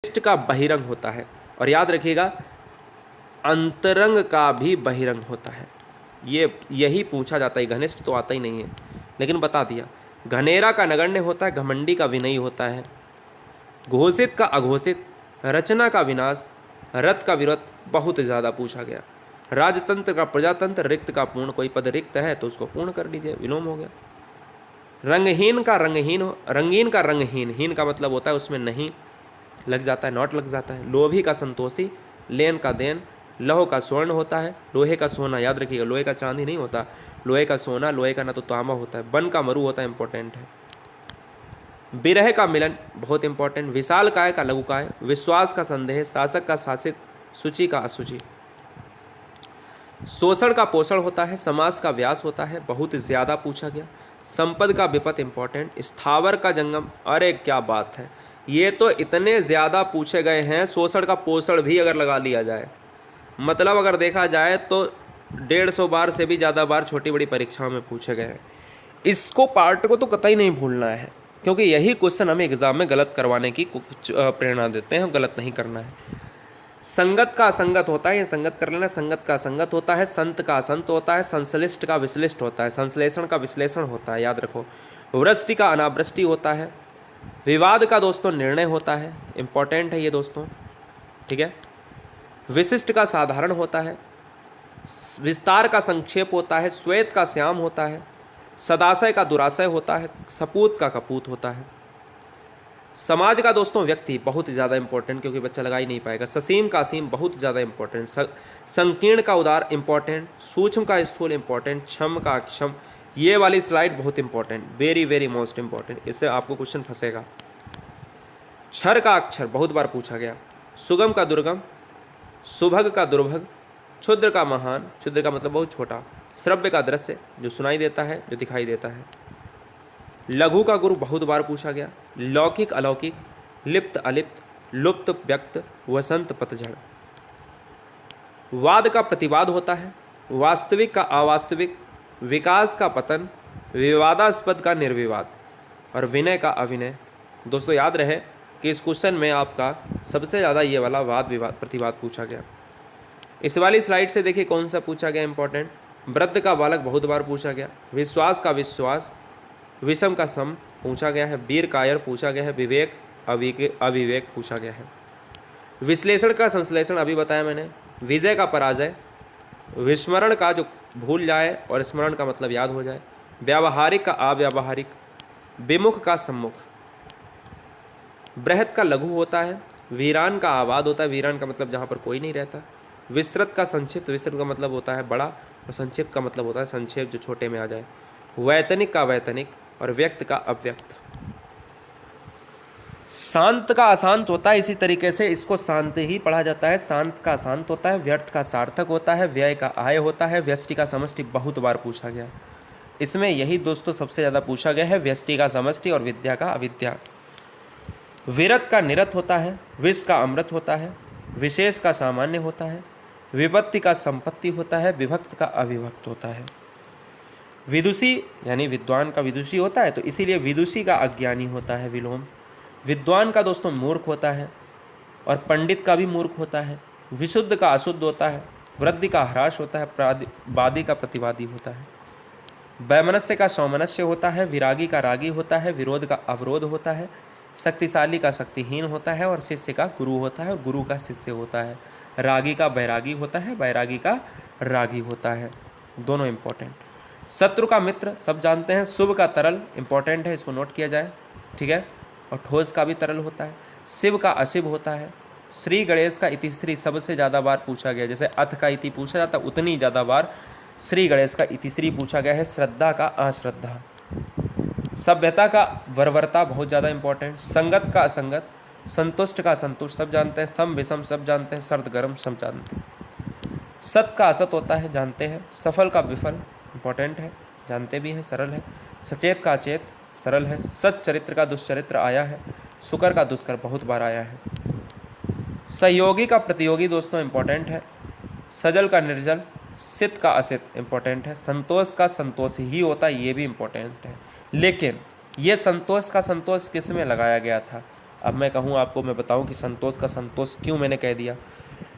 घनिष्ठ का बहिरंग होता है, और याद रखिएगा अंतरंग का भी बहिरंग होता है। यही पूछा जाता है, घनिष्ठ तो आता ही नहीं है लेकिन बता दिया। घनेरा का नगण्य होता है, घमंडी का विनयी होता है, घोषित का अघोषित, रचना का विनाश, रथ का विरत बहुत ज़्यादा पूछा गया। राजतंत्र का प्रजातंत्र, रिक्त का पूर्ण, कोई पद रिक्त है तो उसको पूर्ण कर लीजिए, विलोम हो गया। रंगहीन का रंगहीन, रंगीन का रंगहीन, हीन का मतलब होता है उसमें नहीं लग जाता है, नॉट लग जाता है। लोभी का संतोषी, लेन का देन, लौह का स्वर्ण होता है, लोहे का सोना, याद रखिएगा लोहे का चांदी नहीं होता, लोहे का सोना, लोहे का ना तो तांबा होता है। वन का मरु होता है, इंपॉर्टेंट है। विरह का मिलन बहुत इंपॉर्टेंट। विशाल काय का लघु काय, विश्वास का संदेह, शासक का शासित, सूची का असुचि। शोषण का पोषण होता है, समास का व्यास होता है, बहुत ज़्यादा पूछा गया। संपद का विपत इंपॉर्टेंट, स्थावर का जंगम, अरे क्या बात है, ये तो इतने ज़्यादा पूछे गए हैं। शोषण का पोषण भी अगर लगा लिया जाए, मतलब अगर देखा जाए तो 150 बार से भी ज़्यादा बार छोटी बड़ी परीक्षाओं में पूछे गए हैं। इसको पार्ट को तो कतई नहीं भूलना है, क्योंकि यही क्वेश्चन हमें एग्जाम में गलत करवाने की प्रेरणा देते हैं, गलत नहीं करना है। संगत का असंगत होता है, ये संगत कर लेना, संगत का असंगत होता है, संत का असंत होता है, संश्लिष्ट का विश्लिष्ट होता है, संश्लेषण का विश्लेषण होता है, याद रखो। वृष्टि का अनावृष्टि होता है, विवाद का दोस्तों निर्णय होता है, इंपॉर्टेंट है ये दोस्तों, ठीक है। विशिष्ट का साधारण होता है, विस्तार का संक्षेप होता है, श्वेत का श्याम होता है, सदाशय का दुराशय होता है, सपूत का कपूत होता है। समाज का दोस्तों व्यक्ति बहुत ज़्यादा इंपॉर्टेंट, क्योंकि बच्चा लगा ही नहीं पाएगा। ससीम का असीम बहुत ज़्यादा इंपॉर्टेंट, संकीर्ण का उदार इंपॉर्टेंट, सूक्ष्म का स्थूल इंपॉर्टेंट, क्षम का अक्षम। ये वाली स्लाइड बहुत important, very very most important, इससे आपको क्वेश्चन फंसेगा। क्षर का अक्षर बहुत बार पूछा गया। सुगम का दुर्गम, सुभग का दुर्भग, क्षुद्र का महान, क्षुद्र का मतलब बहुत छोटा, श्रव्य का दृश्य जो सुनाई देता है, जो दिखाई देता है। लघु का गुरु बहुत बार पूछा गया। लौकिक अलौकिक, लिप्त अलिप्त, लुप्त व्यक्त, वसंत पतझड़। वाद का प्रतिवाद होता है, वास्तविक का अवास्तविक, विकास का पतन, विवादास्पद का निर्विवाद, और विनय का अविनय। दोस्तों याद रहे कि इस क्वेश्चन में आपका सबसे ज़्यादा ये वाला वाद विवाद प्रतिवाद पूछा गया। इस वाली स्लाइड से देखिए कौन सा पूछा गया इंपॉर्टेंट। वृद्ध का बालक बहुत बार पूछा गया। विश्वास का विश्वास, विषम का सम पूछा गया है। वीर कायर पूछा गया है। विवेक अविवेक पूछा गया है। विश्लेषण का संश्लेषण अभी बताया मैंने। विजय का पराजय, विस्मरण का जो भूल जाए और स्मरण का मतलब याद हो जाए। व्यावहारिक का अव्यावहारिक, विमुख का सम्मुख। बृहत का लघु होता है। वीरान का आबाद होता है, वीरान का मतलब जहाँ पर कोई नहीं रहता। विस्तृत का संक्षिप्त, विस्तृत का मतलब होता है बड़ा, और संक्षिप्त का मतलब होता है संक्षेप जो छोटे में आ जाए। वैतनिक का वैतनिक, और व्यक्त का अव्यक्त। शांत का अशांत होता है, इसी तरीके से इसको शांत ही पढ़ा जाता है। शांत का शांत होता है, व्यर्थ का सार्थक होता है, व्यय का आय होता है, व्यष्टि का समष्टि बहुत बार पूछा गया। इसमें यही दोस्तों सबसे ज़्यादा पूछा गया है, व्यष्टि का समष्टि और विद्या का अविद्या। विरत का निरत होता है, विष का अमृत होता है, विशेष का सामान्य होता है, विपत्ति का संपत्ति होता है, विभक्त का अविभक्त होता है। विदुषी यानी विद्वान का विदुषी होता है, तो इसीलिए विदुषी का अज्ञानी होता है, विलोम। विद्वान का दोस्तों मूर्ख होता है, और पंडित का भी मूर्ख होता है। विशुद्ध का अशुद्ध होता है, वृद्धि का ह्रास होता है, वादी का प्रतिवादी होता है। वैमनस्य का सौमनस्य होता है, विरागी का रागी होता है, विरोध का अवरोध होता है, शक्तिशाली का शक्तिहीन होता है, और शिष्य का गुरु होता है, और गुरु का शिष्य होता है। रागी का बैरागी होता है, बैरागी का रागी होता है, दोनों इंपॉर्टेंट। शत्रु का मित्र सब जानते हैं। शुभ का तरल इंपॉर्टेंट है, इसको नोट किया जाए, ठीक है। और ठोस का भी तरल होता है। शिव का अशिव होता है। श्री गणेश का इतिश्री सबसे ज़्यादा बार पूछा गया, जैसे अथ का इति पूछा जाता उतनी ज़्यादा बार श्री गणेश का इतिश्री पूछा गया है। श्रद्धा का अश्रद्धा। सभ्यता का वरवरता बहुत ज़्यादा इंपॉर्टेंट। संगत का असंगत, संतुष्ट का संतुष्ट सब जानते हैं। सम विषम सब जानते हैं। सर्द गर्म सब जानते हैं। सत का असत होता है, जानते हैं। सफल का विफल इंपॉर्टेंट है, जानते भी हैं, सरल है। सचेत का अचेत सरल है। सच्चरित्र का दुष्चरित्र आया है। सुकर का दुष्कर बहुत बार आया है। सहयोगी का प्रतियोगी दोस्तों इंपॉर्टेंट है। सजल का निर्जल, सित का असित इंपॉर्टेंट है। संतोष का संतोष ही होता है, ये भी इंपॉर्टेंट है। लेकिन ये संतोष का संतोष किस में लगाया गया था? अब मैं कहूँ आपको, मैं बताऊँ कि संतोष का संतोष क्यों मैंने कह दिया।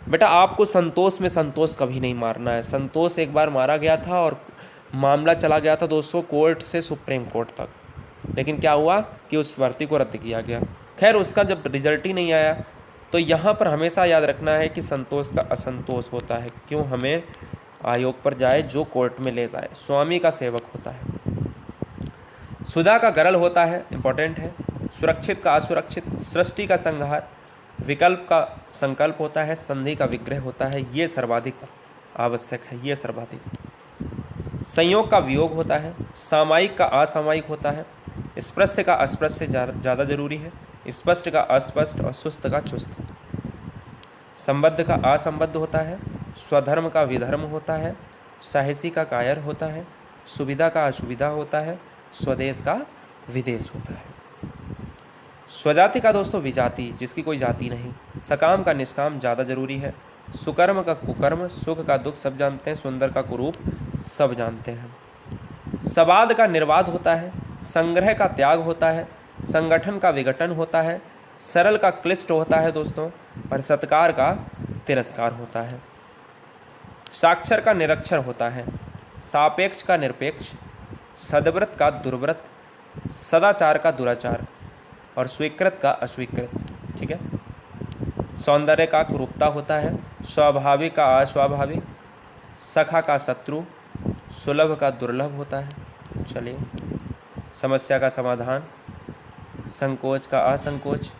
बेटा आपको संतोष में संतोष कभी नहीं मारना है। संतोष एक बार मारा गया था और मामला चला गया था दोस्तों कोर्ट से सुप्रीम कोर्ट तक, लेकिन क्या हुआ कि उस भर्ती को रद्द किया गया। खैर उसका जब रिजल्ट ही नहीं आया, तो यहाँ पर हमेशा याद रखना है कि संतोष का असंतोष होता है। क्यों हमें आयोग पर जाए जो कोर्ट में ले जाए, स्वामी का सेवक होता है। सुधा का गरल होता है, इंपॉर्टेंट है। सुरक्षित का असुरक्षित, सृष्टि का संहार, विकल्प का संकल्प होता है, संधि का विग्रह होता है, ये सर्वाधिक आवश्यक है, ये सर्वाधिक। संयोग का वियोग होता है, सामायिक का असामायिक होता है, स्पृश्य का अस्पृश्य ज़्यादा जरूरी है, स्पष्ट का अस्पष्ट और सुस्त का चुस्त। संबद्ध का असंबद्ध होता है, स्वधर्म का विधर्म होता है, साहसी का कायर होता है, सुविधा का असुविधा होता है, स्वदेश का विदेश होता है। स्वजाति का दोस्तों विजाति, जिसकी कोई जाति नहीं। सकाम का निष्काम ज़्यादा जरूरी है। सुकर्म का कुकर्म, सुख का दुख सब जानते हैं, सुंदर का कुरूप सब जानते हैं। सवाद का निर्वाद होता है, संग्रह का त्याग होता है, संगठन का विघटन होता है, सरल का क्लिष्ट होता है दोस्तों, और सत्कार का तिरस्कार होता है। साक्षर का निरक्षर होता है, सापेक्ष का निरपेक्ष, सद्व्रत का दुर्व्रत, सदाचार का दुराचार और स्वीकृत का अस्वीकृत। ठीक है। सौंदर्य का कुरूपता होता है, स्वाभाविक का अस्वाभाविक, सखा का शत्रु, सुलभ का दुर्लभ होता है। चलिए, समस्या का समाधान, संकोच का असंकोच,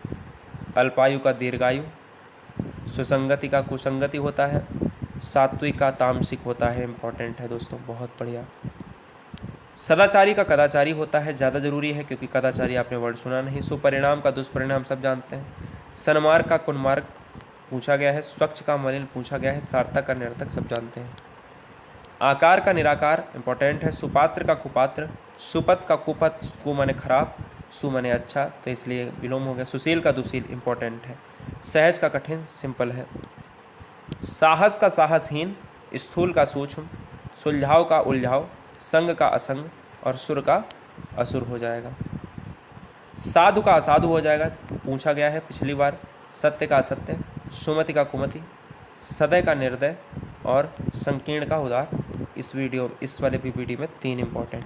अल्पायु का दीर्घायु, सुसंगति का कुसंगति होता है, सात्विक का तामसिक होता है। इंपॉर्टेंट है दोस्तों, बहुत बढ़िया। सदाचारी का कदाचारी होता है, ज़्यादा जरूरी है क्योंकि कदाचारी आपने वर्ड सुना नहीं। सुपरिणाम का दुष्परिणाम सब जानते हैं। सन्मार्ग का कुन्मार्ग पूछा गया है, स्वच्छ का मलिन पूछा गया है, सार्थक का निरर्थक सब जानते हैं। आकार का निराकार इंपॉर्टेंट है। सुपात्र का कुपात्र, सुपथ का कुपथ, कु माने खराब, सु माने अच्छा, तो इसलिए विलोम हो गया। सुशील का दुशील इंपॉर्टेंट है। सहज का कठिन सिंपल है। साहस का साहसहीन, स्थूल का सूक्ष्म, सुलझाव का उलझाव, संग का असंग और सुर का असुर हो जाएगा। साधु का असाधु हो जाएगा, पूछा गया है पिछली बार। सत्य का असत्य, सुमति का कुमति, सदय का निर्दय और संकीर्ण का उदार। इस वाले पीपीटी में 3 इंपॉर्टेंट।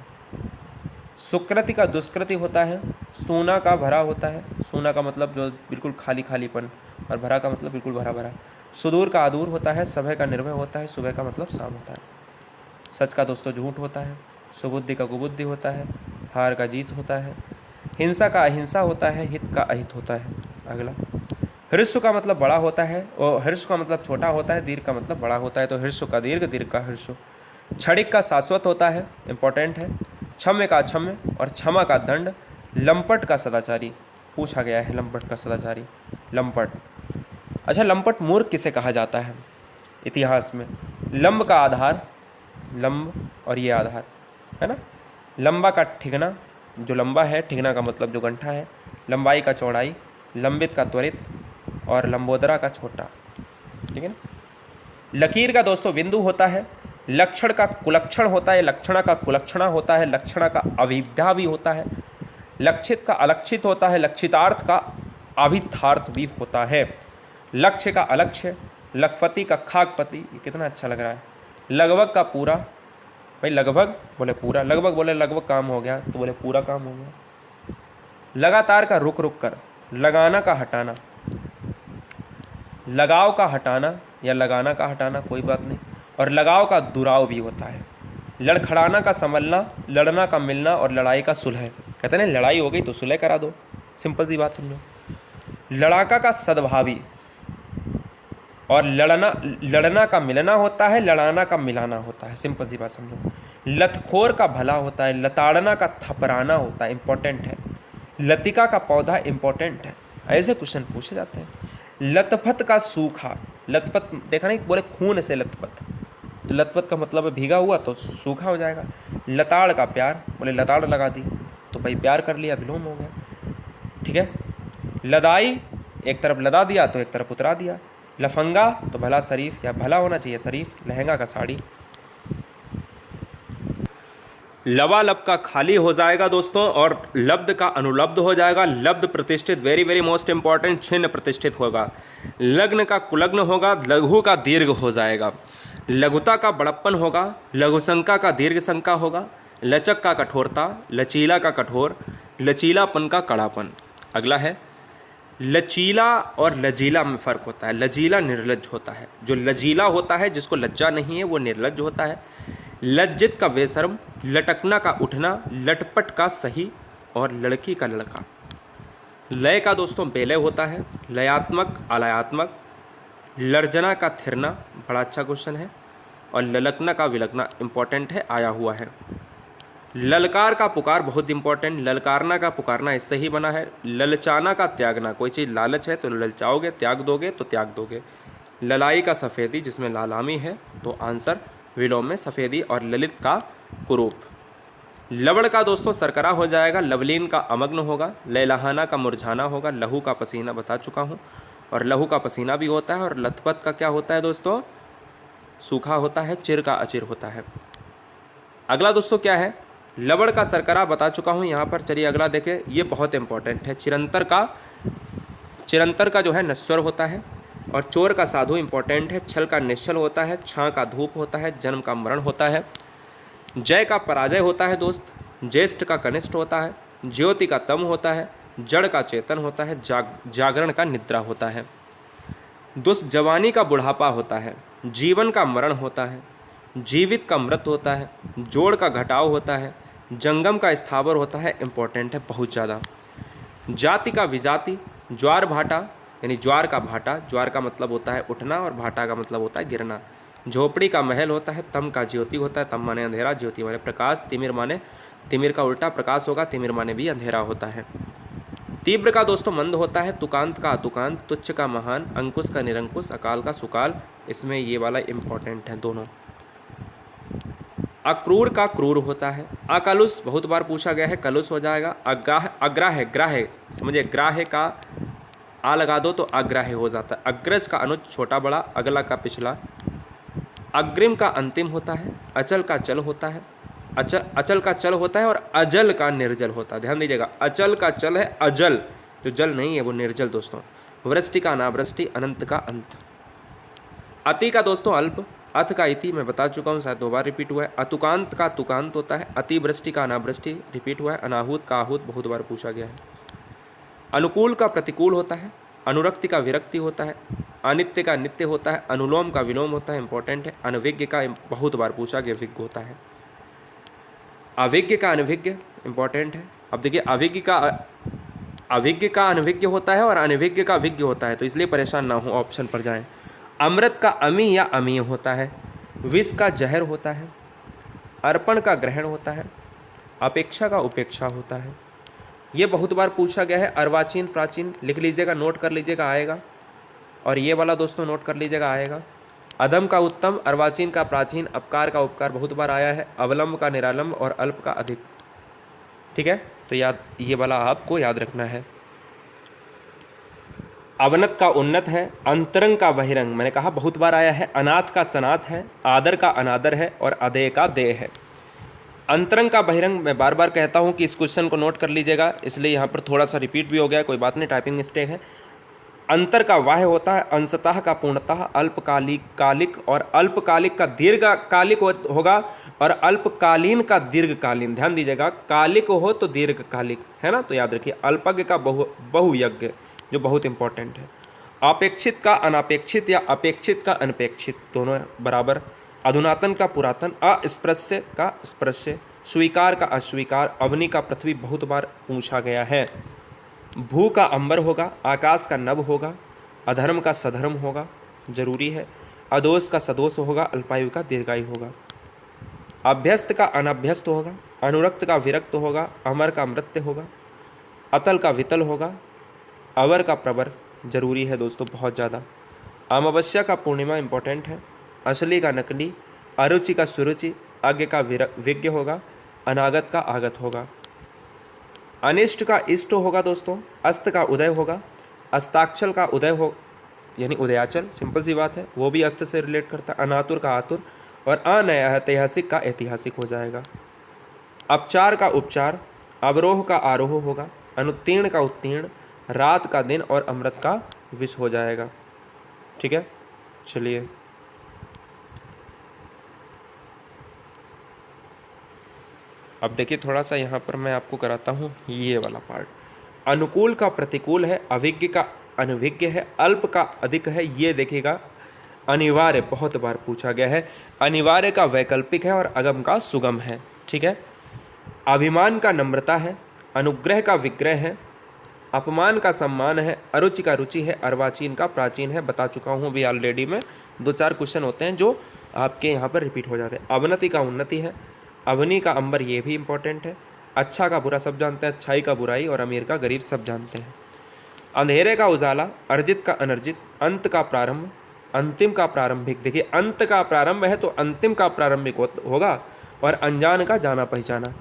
सुकृति का दुष्कृति होता है, सूना का भरा होता है, सूना का मतलब जो बिल्कुल खाली खालीपन और भरा का मतलब बिल्कुल भरा भरा। सुदूर का अदूर होता है, सभय का निर्भय होता है, सुबह का मतलब शाम होता है। सच का दोस्तों झूठ होता है, सुबुद्धि का कुबुद्धि होता है, हार का जीत होता है, हिंसा का अहिंसा होता है, हित का अहित होता है। अगला, हृस्व का मतलब बड़ा होता है और हृस्व का मतलब छोटा होता है, दीर्घ का मतलब बड़ा होता है, तो हृस्व का दीर्घ, दीर्घ का हृस्व। क्षणिक का शाश्वत होता है, इंपॉर्टेंट है। क्षम्य का अक्षम्य और क्षमा का दंड। लंपट का सदाचारी पूछा गया है, लंपट का सदाचारी, लंपट। अच्छा, लंपट मूर्ख किसे कहा जाता है इतिहास में? लंब का आधार, लंब और ये आधार है ना। लंबा का ठिगना, जो लंबा है, ठिगना का मतलब जो गंठा है। लंबाई का चौड़ाई, लंबित का त्वरित और लंबोदरा का छोटा। ठीक है ना। लकीर का दोस्तों बिंदु होता है। लक्षण का कुलक्षण होता है, लक्षणा का कुलक्षणा होता है, लक्षणा का अविद्या भी होता है। लक्षित का अलक्षित होता है, लक्षितार्थ का अभिथार्थ भी होता है। लक्ष्य का अलक्ष्य, लखपति का खाकपति, ये कितना अच्छा लग रहा है। लगभग का पूरा, भाई लगभग बोले पूरा, लगभग बोले लगभग काम हो गया तो बोले पूरा काम हो गया। लगातार का रुक रुक कर, लगाना का हटाना, लगाव का हटाना या लगाना का हटाना कोई बात नहीं, और लगाव का दुराव भी होता है। लड़खड़ाना का संभलना, लड़ना का मिलना और लड़ाई का सुलह। कहते हैं लड़ाई हो गई तो सुलह करा दो, सिंपल सी बात समझो। लड़ाका का सद्भावी और लड़ना का मिलना होता है, लड़ाना का मिलाना होता है, सिंपल सी बात समझो। लतखोर का भला होता है, लताड़ना का थपराना होता है, इंपॉर्टेंट है। लतिका का पौधा इंपॉर्टेंट है, ऐसे क्वेश्चन पूछे जाते हैं। लतपथ का सूखा, लतपथ देखा नहीं, बोले खून से लतपथ, तो लतपथ का मतलब है भीगा हुआ तो सूखा हो जाएगा। लताड़ का प्यार, बोले लताड़ लगा दी तो भाई प्यार कर लिया, विलोम हो गया। ठीक है। लदाई, एक तरफ लदा दिया तो एक तरफ उतरा दिया। लफंगा तो भला शरीफ या भला होना चाहिए शरीफ, लहंगा का साड़ी। लबालब का खाली हो जाएगा दोस्तों, और लब्ध का अनुलब्ध हो जाएगा। लब्ध प्रतिष्ठित, वेरी वेरी मोस्ट इंपॉर्टेंट, छिन्न प्रतिष्ठित होगा। लग्न का कुलग्न होगा, लघु का दीर्घ हो जाएगा। लघुता का बड़प्पन होगा, लघुशंका का दीर्घ शंका होगा। लचक का कठोरता, लचीला का कठोर, लचीलापन का कड़ापन। अगला है लचीला और लजीला में फ़र्क होता है। लजीला निर्लज्ज होता है, जो लजीला होता है जिसको लज्जा नहीं है वो निर्लज्ज होता है। लज्जित का बेशर्म, लटकना का उठना, लटपट का सही, और लड़की का लड़का। लय का दोस्तों बेलय होता है, लयात्मक आलयात्मक। लर्जना का थिरना, बड़ा अच्छा क्वेश्चन है। और ललकना का विलकना, इंपॉर्टेंट है, आया हुआ है। ललकार का पुकार, बहुत इंपॉर्टेंट, ललकारना का पुकारना इससे ही बना है। ललचाना का त्यागना, कोई चीज़ लालच है तो ललचाओगे, त्याग दोगे तो त्याग दोगे। ललाई का सफ़ेदी, जिसमें लालामी है, तो आंसर विलोम में सफ़ेदी। और ललित का कुरूप। लवण का दोस्तों सरकरा हो जाएगा, लवलीन का अमग्न होगा, लैलहाना का मुरझाना होगा, लहू का पसीना बता चुका हूँ, और लहू का पसीना भी होता है। और लथपथ का क्या होता है दोस्तों? सूखा होता है, चिर का अचिर होता है। अगला दोस्तों क्या है? लवण का सरकरा बता चुका हूँ यहाँ पर। चलिए अगला देखें, ये बहुत इंपॉर्टेंट है। चिरंतर का जो है नश्वर होता है। और चोर का साधु इंपॉर्टेंट है। छल का निश्चल होता है, छाँ का धूप होता है, जन्म का मरण होता है। जय का पराजय होता है दोस्त, ज्येष्ठ का कनिष्ठ होता है, ज्योति का तम होता है, जड़ का चेतन होता है, जागरण का निद्रा होता है। दोस्त जवानी का बुढ़ापा होता है, जीवन का मरण होता है, जीवित का मृत होता है, जोड़ का घटाव होता है, जंगम का स्थावर होता है, इंपॉर्टेंट है बहुत ज़्यादा। जाति का विजाति, ज्वार भाटा, यानी ज्वार का भाटा, ज्वार का मतलब होता है उठना और भाटा का मतलब होता है गिरना। झोपड़ी का महल होता है, तम का ज्योति होता है, तम माने अंधेरा, ज्योति माने प्रकाश, तिमिर माने, तिमिर का उल्टा प्रकाश होगा, तिमिर माने भी अंधेरा होता है। तीव्र का दोस्तों मंद होता है, तुकांत का अतुकांत, तुच्छ का महान, अंकुश का निरंकुश, अकाल का सुकाल। इसमें ये वाला इंपॉर्टेंट है दोनों। अक्रूर का क्रूर होता है। अकलुष बहुत बार पूछा गया है, कलुष हो जाएगा। अग्राह्य, ग्राह्य समझिए, ग्राह्य का आ लगा दो तो अग्राह्य हो जाता है। अग्रज का अनुज, छोटा बड़ा, अगला का पिछला। अग्रिम का अंतिम होता है। अचल का चल होता है, अचल का चल होता है, और अजल का निर्जल होता है। ध्यान दीजिएगा, अचल का चल है, अजल जो जल नहीं है वो निर्जल दोस्तों। वृष्टि का अनावृष्टि, अनंत का अंत। अति का दोस्तों अल्प, अथ का इति मैं बता चुका हूँ, शायद 2 बार रिपीट हुआ है। अतुकांत का तुकांत होता है। अतिवृष्टि का अनावृष्टि रिपीट हुआ है। अनाहूत का आहूत बहुत बार पूछा गया है। अनुकूल का प्रतिकूल होता है। अनुरक्ति का विरक्ति होता है। अनित्य का नित्य होता है। अनुलोम का विलोम होता है, इंपॉर्टेंट है। अनविज्ञ का बहुत बार पूछा गया, विज्ञ होता है। अविज्ञ का अनभिज्ञ, इंपॉर्टेंट है। अब देखिए, अविज्ञ का अनभिज्ञ होता है और अनभिज्ञ का विज्ञ होता है, तो इसलिए परेशान ना हो, ऑप्शन पर जाएं। अमृत का अमी या अमीय होता है। विष का जहर होता है। अर्पण का ग्रहण होता है। अपेक्षा का उपेक्षा होता है। ये बहुत बार पूछा गया है। अर्वाचीन प्राचीन लिख लीजिएगा, नोट कर लीजिएगा, आएगा। और ये वाला दोस्तों नोट कर लीजिएगा, आएगा। अधम का उत्तम, अर्वाचीन का प्राचीन, अपकार का उपकार बहुत बार आया है। अवलंब का निरालंब और अल्प का अधिक। ठीक है, तो ये वाला आपको याद रखना है। अवनत का उन्नत है। अंतरंग का बहिरंग, मैंने कहा बहुत बार आया है। अनाथ का सनाथ है। आदर का अनादर है, और अदेय का देय है। अंतरंग का बहिरंग मैं बार बार कहता हूँ कि इस क्वेश्चन को नोट कर लीजिएगा, इसलिए यहाँ पर थोड़ा सा रिपीट भी हो गया, कोई बात नहीं, टाइपिंग मिस्टेक है। अंतर का वाह्य होता है। अंशतः का पूर्णतः। अल्पकालिक कालिक, और अल्पकालिक का दीर्घकालिक होगा, और अल्पकालीन का दीर्घकालीन। ध्यान दीजिएगा, कालिक हो तो दीर्घकालिक, है ना, तो याद रखिए। अल्पज्ञ का बहुयज्ञ, जो बहुत इंपॉर्टेंट है। अपेक्षित का अनापेक्षित, या अपेक्षित का अनपेक्षित, दोनों बराबर। अधुनातन का पुरातन। अस्पृश्य का स्पृश्य। स्वीकार का अस्वीकार। अवनी का पृथ्वी बहुत बार पूछा गया है। भू का अंबर होगा। आकाश का नभ होगा। अधर्म का सधर्म होगा, जरूरी है। अदोष का सदोष होगा। अल्पायु का दीर्घायु होगा। अभ्यस्त का अनभ्यस्त होगा। अनुरक्त का विरक्त होगा। अमर का मृत्य होगा। अतल का वितल होगा। अवर का प्रवर, जरूरी है दोस्तों बहुत ज़्यादा। अमावस्या का पूर्णिमा, इंपॉर्टेंट है। असली का नकली। अरुचि का सुरुचि। आज्ञ का विज्ञ होगा। अनागत का आगत होगा। अनिष्ट का इष्ट होगा दोस्तों। अस्त का उदय होगा। अस्ताक्षल का उदय हो, यानी उदयाचल, सिंपल सी बात है, वो भी अस्त से रिलेट करता है। अनातुर का आतुर, और अनैतिहासिक का ऐतिहासिक हो जाएगा। अपचार का उपचार, अवरोह का आरोह होगा, अनुत्तीर्ण का उत्तीर्ण, रात का दिन और अमृत का विष हो जाएगा। ठीक है, चलिए अब देखिए थोड़ा सा यहाँ पर मैं आपको कराता हूँ ये वाला पार्ट। अनुकूल का प्रतिकूल है, अभिज्ञ का अनभिज्ञ है, अल्प का अधिक है, ये देखिएगा अनिवार्य बहुत बार पूछा गया है। अनिवार्य का वैकल्पिक है और अगम का सुगम है। ठीक है, अभिमान का नम्रता है, अनुग्रह का विग्रह है, अपमान का सम्मान है, अरुचि का रुचि है, अर्वाचीन का प्राचीन है। बता चुका हूँ अभी ऑलरेडी में, 2-4 क्वेश्चन होते हैं जो आपके यहाँ पर रिपीट हो जाते हैं। अवनति का उन्नति है, अवनी का अंबर, ये भी इंपॉर्टेंट है। अच्छा का बुरा सब जानते हैं, अच्छाई का बुराई और अमीर का गरीब सब जानते हैं। अंधेरे का उजाला, अर्जित का अनर्जित, अंत का प्रारंभ, अंतिम का प्रारंभिक। देखिए अंत का प्रारंभ है तो अंतिम का प्रारंभिक होगा, और अनजान का जाना पहचाना।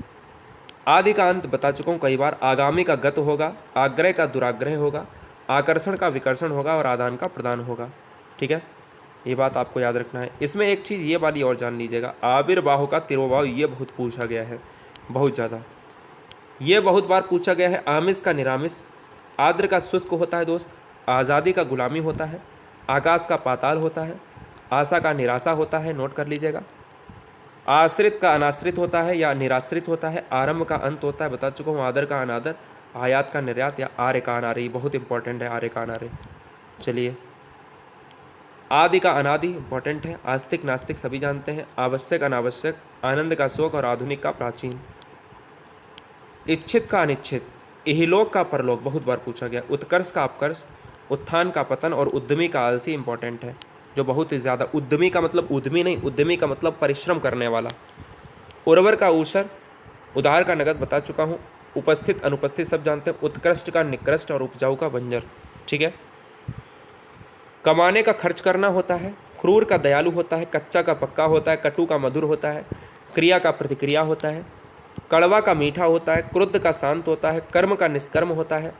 आदि का अंत बता चुका हूँ कई बार। आगामी का गत होगा, आग्रह का दुराग्रह होगा, आकर्षण का विकर्षण होगा और आदान का प्रदान होगा। ठीक है, ये बात आपको याद रखना है। इसमें एक चीज़ ये वाली और जान लीजिएगा, आविर्भाव का तिरोभाव, ये बहुत पूछा गया है, बहुत ज़्यादा, ये बहुत बार पूछा गया है। आमिष का निरामिष, आद्र का शुष्क होता है दोस्त, आज़ादी का गुलामी होता है, आकाश का पाताल होता है, आशा का निराशा होता है, नोट कर लीजिएगा। आश्रित का अनाश्रित होता है या निराश्रित होता है, आरंभ का अंत होता है, बता चुका हूँ। आदर का अनादर, आयात का निर्यात या आर्य का अनार्य, बहुत इंपॉर्टेंट है आर्य का अनार्य। चलिए, आदि का अनादि इंपॉर्टेंट है, आस्तिक नास्तिक सभी जानते हैं। आवश्यक अनावश्यक, आनंद का शोक और आधुनिक का प्राचीन। इच्छित का अनिच्छित, इहलोक का परलोक, बहुत बार पूछा गया। उत्कर्ष का अपकर्ष, उत्थान का पतन और उद्यमी का आलसी इंपॉर्टेंट है, जो बहुत ही ज़्यादा। उद्यमी का मतलब उद्यमी नहीं, उद्यमी का मतलब परिश्रम करने वाला। उर्वर का ऊसर, उधार का नगद, बता चुका हूँ। उपस्थित अनुपस्थित सब जानते हैं। उत्कृष्ट का निकृष्ट और उपजाऊ का बंजर। ठीक है, कमाने का खर्च करना होता है, क्रूर का दयालु होता है, कच्चा का पक्का होता है, कटु का मधुर होता है, क्रिया का प्रतिक्रिया होता है, कड़वा का मीठा होता है, क्रुद्ध का शांत होता है, कर्म का निष्कर्म होता है,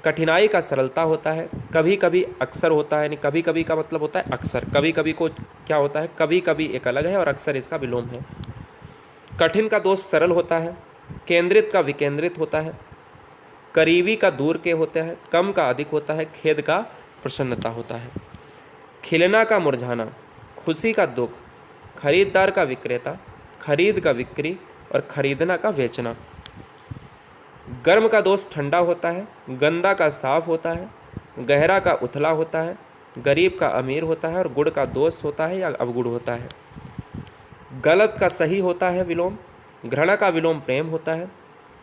कठिनाई का सरलता होता है, कभी कभी अक्सर होता है, यानी कभी कभी का मतलब होता है अक्सर, कभी कभी को क्या होता है, कभी कभी एक अलग है और अक्सर इसका विलोम है। कठिन का दोष सरल होता है, केंद्रित का विकेंद्रित होता है, करीबी का दूर के होता है, कम का अधिक होता है, खेद का प्रसन्नता होता है। खिलना का मुरझाना, खुशी का दुख, खरीददार का विक्रेता, खरीद का बिक्री और खरीदना का बेचना। गर्म का दोष ठंडा होता है, गंदा का साफ होता है, गहरा का उथला होता है, गरीब का अमीर होता है और गुड़ का दोष होता है या अवगुड़ होता है। गलत का सही होता है विलोम, घृणा का विलोम प्रेम होता है,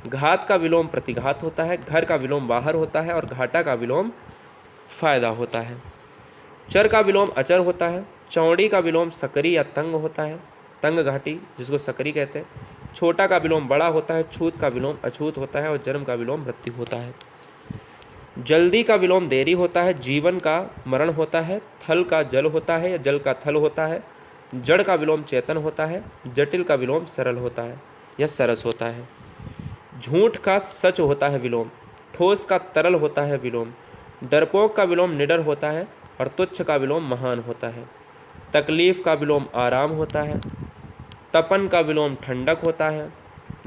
घात का विलोम प्रतिघात होता है, घर का विलोम बाहर होता है और घाटा का विलोम फायदा होता है। चर का विलोम अचर होता है, चौड़ी का विलोम सकरी या तंग होता है, तंग घाटी जिसको सकरी कहते हैं। छोटा का विलोम बड़ा होता है, छूत का विलोम अछूत होता है और जन्म का विलोम मृत्यु होता है। जल्दी का विलोम देरी होता है, जीवन का मरण होता है, थल का जल होता है या जल का थल होता है, जड़ का विलोम चेतन होता है, जटिल का विलोम सरल होता है या सरस होता है। झूठ का सच होता है विलोम, ठोस का तरल होता है विलोम, डरपोक का विलोम निडर होता है और तुच्छ का विलोम महान होता है। तकलीफ का विलोम आराम होता है, तपन का विलोम ठंडक होता है,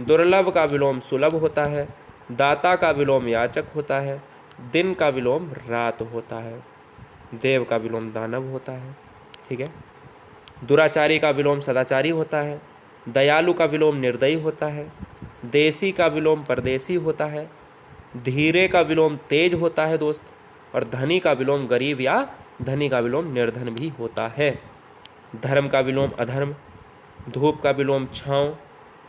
दुर्लभ का विलोम सुलभ होता है, दाता का विलोम याचक होता है, दिन का विलोम रात होता है, देव का विलोम दानव होता है। ठीक है, दुराचारी का विलोम सदाचारी होता है, दयालु का विलोम निर्दयी होता है, देसी का विलोम परदेसी होता है, धीरे का विलोम तेज होता है दोस्त, और धनी का विलोम गरीब या धनी का विलोम निर्धन भी होता है। धर्म का विलोम अधर्म, धूप का विलोम छाँव,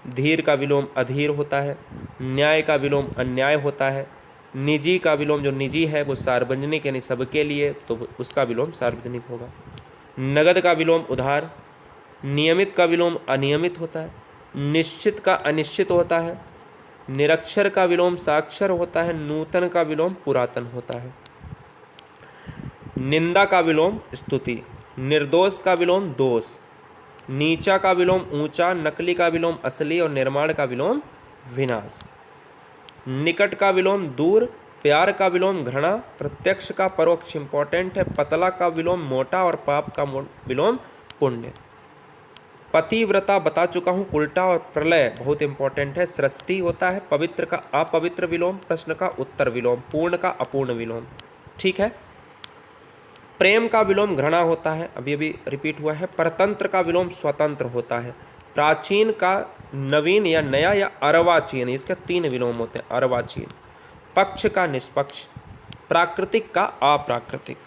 धीर का विलोम अधीर होता है, न्याय का विलोम अन्याय होता है, निजी का विलोम जो निजी है वो सार्वजनिक यानी सबके लिए, तो उसका विलोम सार्वजनिक होगा। नगद का विलोम उधार, नियमित का विलोम अनियमित होता है, निश्चित का अनिश्चित होता है, निरक्षर का विलोम साक्षर होता है, नूतन का विलोम पुरातन होता है। निंदा का विलोम स्तुति, निर्दोष का विलोम दोष, नीचा का विलोम ऊंचा, नकली का विलोम असली और निर्माण का विलोम विनाश। निकट का विलोम दूर, प्यार का विलोम घृणा, प्रत्यक्ष का परोक्ष इंपॉर्टेंट है, पतला का विलोम मोटा और पाप का विलोम पुण्य। पतिव्रता बता चुका हूँ। उल्टा और प्रलय बहुत इंपॉर्टेंट है। सृष्टि होता है। पवित्र का अपवित्र विलोम, प्रश्न का उत्तर विलोम, पूर्ण का अपूर्ण विलोम। ठीक है। प्रेम का विलोम घृणा होता है, अभी अभी रिपीट हुआ है। परतंत्र का विलोम स्वतंत्र होता है। प्राचीन का नवीन या नया या अर्वाचीन, इसके 3 विलोम होते हैं। अर्वाचीन। पक्ष का निष्पक्ष, प्राकृतिक का अप्राकृतिक।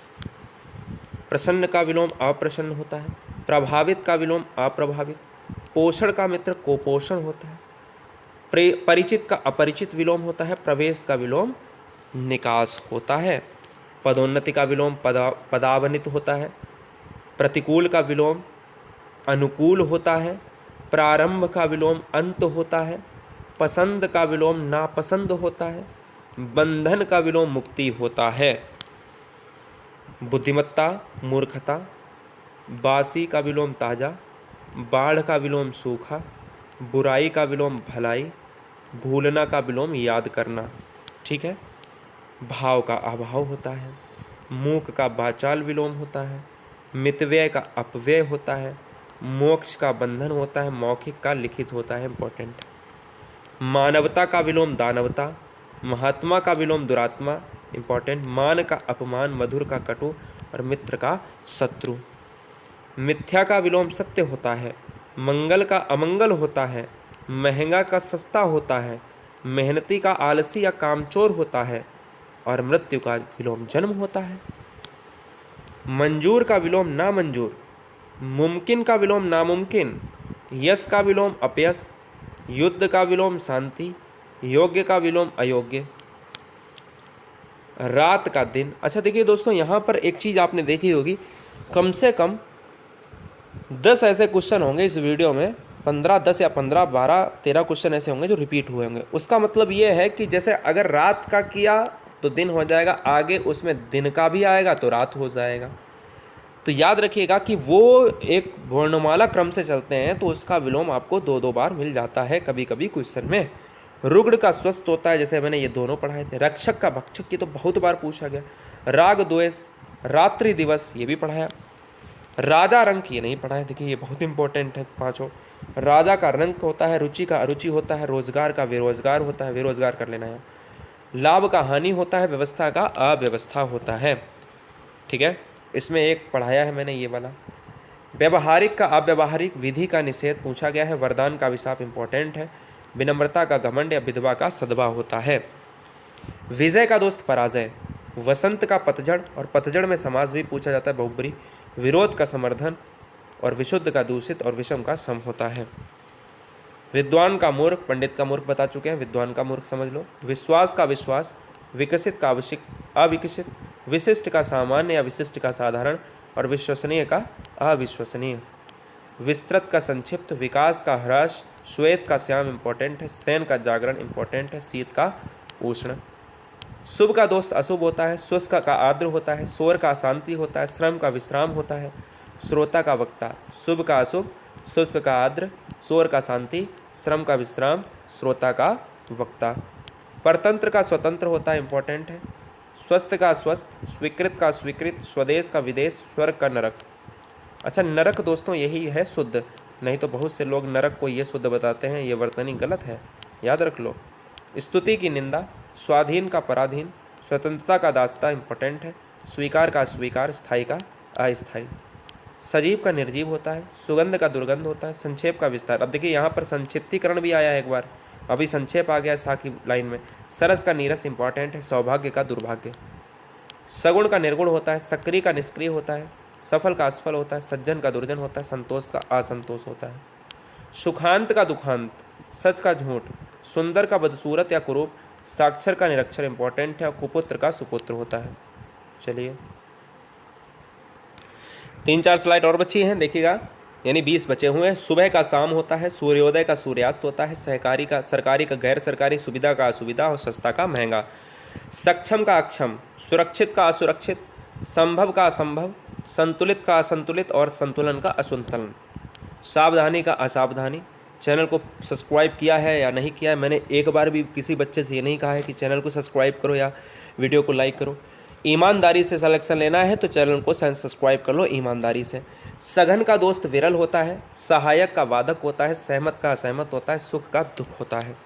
प्रसन्न का विलोम अप्रसन्न होता है। प्रभावित का विलोम अप्रभावित। पोषण का मित्र कुपोषण होता है। परिचित का अपरिचित विलोम होता है। प्रवेश का विलोम निकास होता है। पदोन्नति का विलोम पदावनित होता है। प्रतिकूल का विलोम अनुकूल होता है। प्रारंभ का विलोम अंत होता है। पसंद का विलोम नापसंद होता है। बंधन का विलोम मुक्ति होता है। बुद्धिमत्ता मूर्खता। बासी का विलोम ताजा। बाढ़ का विलोम सूखा। बुराई का विलोम भलाई। भूलना का विलोम याद करना। ठीक है। भाव का अभाव होता है। मूक का वाचाल विलोम होता है। मितव्यय का अपव्यय होता है। मोक्ष का बंधन होता है। मौखिक का लिखित होता है। इंपॉर्टेंट। मानवता का विलोम दानवता। महात्मा का विलोम दुरात्मा। इंपॉर्टेंट। मान का अपमान, मधुर का कटु और मित्र का शत्रु। मिथ्या का विलोम सत्य होता है। मंगल का अमंगल होता है। महंगा का सस्ता होता है। मेहनती का आलसी या कामचोर होता है और मृत्यु का विलोम जन्म होता है। मंजूर का विलोम नामंजूर। मुमकिन का विलोम नामुमकिन। यश का विलोम अपयश। युद्ध का विलोम शांति। योग्य का विलोम अयोग्य। रात का दिन। अच्छा देखिए दोस्तों, यहाँ पर एक चीज़ आपने देखी होगी, कम से कम 10 ऐसे क्वेश्चन होंगे इस वीडियो में। 10 या 15, 12, 13 क्वेश्चन ऐसे होंगे जो रिपीट हुए होंगे। उसका मतलब ये है कि जैसे अगर रात का किया तो दिन हो जाएगा, आगे उसमें दिन का भी आएगा तो रात हो जाएगा। तो याद रखिएगा कि वो एक वर्णमाला क्रम से चलते हैं तो उसका विलोम आपको 2-2 बार मिल जाता है कभी कभी क्वेश्चन में। रुग्ण का स्वस्थ होता है, जैसे मैंने ये दोनों पढ़ाए थे। रक्षक का भक्षक, की तो बहुत बार पूछा गया। राग द्वेष, रात्रि दिवस, ये भी पढ़ाया। राजा रंक, ये नहीं पढ़ाया। देखिए ये बहुत इंपॉर्टेंट है पांचों। राजा का रंक होता है। रुचि का अरुचि होता है। रोजगार का बेरोजगार होता है, बेरोजगार कर लेना है। लाभ का हानि होता है। व्यवस्था का अव्यवस्था होता है। ठीक है। इसमें एक पढ़ाया है मैंने ये वाला। व्यवहारिक का अव्यवहारिक, विधि का निषेध पूछा गया है। वरदान का विशाप इंपॉर्टेंट है। विनम्रता का घमंड या विधवा का सदवा होता है। विजय का दोस्त पराजय। वसंत का पतझड़, और पतझड़ में समास भी पूछा जाता है बहुब्री। विरोध का समर्थन और विशुद्ध का दूषित और विषम का सम होता है। विद्वान का मूर्ख, पंडित का मूर्ख बता चुके हैं, विद्वान का मूर्ख समझ लो। विश्वास का विश्वास, विकसित का अविकसित, विशिष्ट का सामान्य या विशिष्ट का साधारण और विश्वसनीय का अविश्वसनीय। विस्तृत का संक्षिप्त, विकास का ह्रास, श्वेत का श्याम इंपॉर्टेंट है। शयन का जागरण इंपॉर्टेंट है। शीत का उष्ण। शुभ का दोस्त अशुभ होता है। शुष्क का आर्द्र होता है। शोर का शांति होता है। श्रम का विश्राम होता है। श्रोता का वक्ता। शुभ का अशुभ, शुष्क का आर्द्र, शोर का शांति, श्रम का विश्राम, श्रोता का वक्ता। परतंत्र का स्वतंत्र होता है, इंपॉर्टेंट है। स्वस्थ का स्वस्थ, स्वीकृत का स्वीकृत, स्वदेश का विदेश, स्वर्ग का नरक। अच्छा नरक दोस्तों यही है शुद्ध, नहीं तो बहुत से लोग नरक को ये शुद्ध बताते हैं, ये वर्तनी गलत है, याद रख लो। स्तुति की निंदा, स्वाधीन का पराधीन, स्वतंत्रता का दास्ता इंपॉर्टेंट है। स्वीकार का स्वीकार, स्थायी का अस्थायी। सजीव का निर्जीव होता है। सुगंध का दुर्गंध होता है। संक्षेप का विस्तार। अब देखिए यहाँ पर संक्षिप्तीकरण भी आया है एक बार, अभी संक्षेप आ गया सा की लाइन में। सरस का नीरस इंपॉर्टेंट है। सौभाग्य का दुर्भाग्य। सगुण का निर्गुण होता है। सक्रिय का निष्क्रिय होता है। सफल का असफल होता है। सज्जन का दुर्जन होता है। संतोष का असंतोष होता है। सुखांत का दुखांत, सच का झूठ, सुंदर का बदसूरत या कुरूप, साक्षर का निरक्षर इंपॉर्टेंट है। और कुपुत्र का सुपुत्र होता है। चलिए 3-4 स्लाइड और बची हैं, देखिएगा, यानी 20 बचे हुए हैं। सुबह का शाम होता है। सूर्योदय का सूर्यास्त होता है। सहकारी का सरकारी का गैर सरकारी, सुविधा का असुविधा और सस्ता का महंगा। सक्षम का अक्षम, सुरक्षित का असुरक्षित, संभव का असंभव, संतुलित का असंतुलित और संतुलन का असंतुलन। सावधानी का असावधानी। चैनल को सब्सक्राइब किया है या नहीं किया है, मैंने एक बार भी किसी बच्चे से ये नहीं कहा है कि चैनल को सब्सक्राइब करो या वीडियो को लाइक करो। ईमानदारी से सिलेक्शन लेना है तो चैनल को सब्सक्राइब कर लो ईमानदारी से। सघन का दोस्त विरल होता है, सहायक का वादक होता है, सहमत का असहमत होता है, सुख का दुख होता है,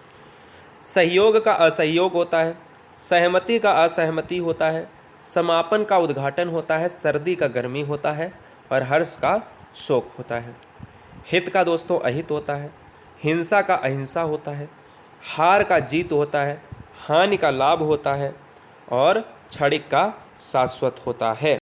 सहयोग का असहयोग होता है, सहमति का असहमति होता है, समापन का उद्घाटन होता है, सर्दी का गर्मी होता है और हर्ष का शोक होता है। हित का दोस्तों अहित होता है, हिंसा का अहिंसा होता है, हार का जीत होता है, हानि का लाभ होता है और क्षणिक का शाश्वत होता है।